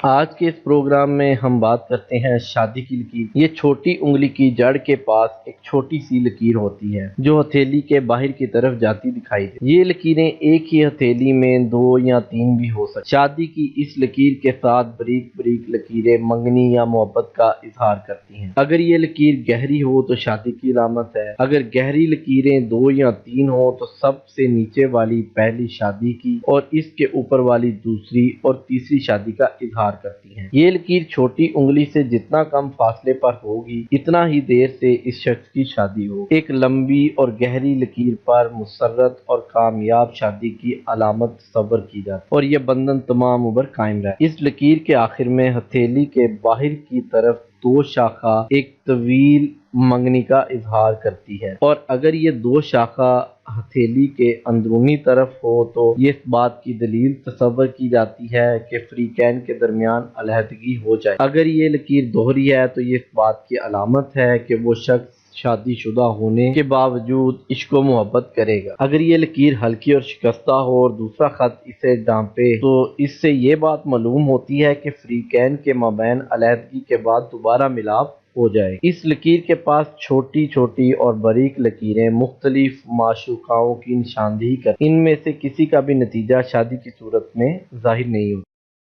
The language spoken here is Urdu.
آج کے اس پروگرام میں ہم بات کرتے ہیں شادی کی لکیر۔ یہ چھوٹی انگلی کی جڑ کے پاس ایک چھوٹی سی لکیر ہوتی ہے جو ہتھیلی کے باہر کی طرف جاتی دکھائی دیتی ہے۔ یہ لکیریں ایک ہی ہتھیلی میں 2 یا 3 بھی ہو سکتی ہیں۔ شادی کی اس لکیر کے ساتھ باریک باریک لکیریں منگنی یا محبت کا اظہار کرتی ہیں۔ اگر یہ لکیر گہری ہو تو شادی کی علامت ہے۔ اگر گہری لکیریں 2 یا 3 ہو تو سب سے نیچے والی پہلی شادی کی اور اس کے اوپر والی دوسری اور تیسری شادی کا اظہار کرتی ہیں۔ یہ لکیر چھوٹی انگلی سے جتنا کم فاصلے پر ہوگی اتنا ہی دیر سے اس شخص کی شادی ہوگی۔ ایک لمبی اور گہری لکیر پر مسرت اور کامیاب شادی کی علامت تصور کی جاتی ہے اور یہ بندھن تمام عمر قائم رہے۔ اس لکیر کے آخر میں ہتھیلی کے باہر کی طرف 2 شاخیں ایک طویل منگنی کا اظہار کرتی ہے اور اگر یہ 2 شاخیں ہتھیلی کے اندرونی طرف ہو تو یہ اس بات کی دلیل تصور کی جاتی ہے کہ فریقین کے درمیان علیحدگی ہو جائے۔ اگر یہ لکیر دوہری ہے تو یہ اس بات کی علامت ہے کہ وہ شخص شادی شدہ ہونے کے باوجود عشق و محبت کرے گا۔ اگر یہ لکیر ہلکی اور شکستہ ہو اور دوسرا خط اسے ڈانپے تو اس سے یہ بات معلوم ہوتی ہے کہ فریقین کے مابین علیحدگی کے بعد دوبارہ ملاپ ہو جائے۔ اس لکیر کے پاس چھوٹی چھوٹی اور باریک لکیریں مختلف معشوقوں کی نشاندہی کرتی ہیں۔ ان میں سے کسی کا بھی نتیجہ شادی کی صورت میں ظاہر نہیں ہوتا۔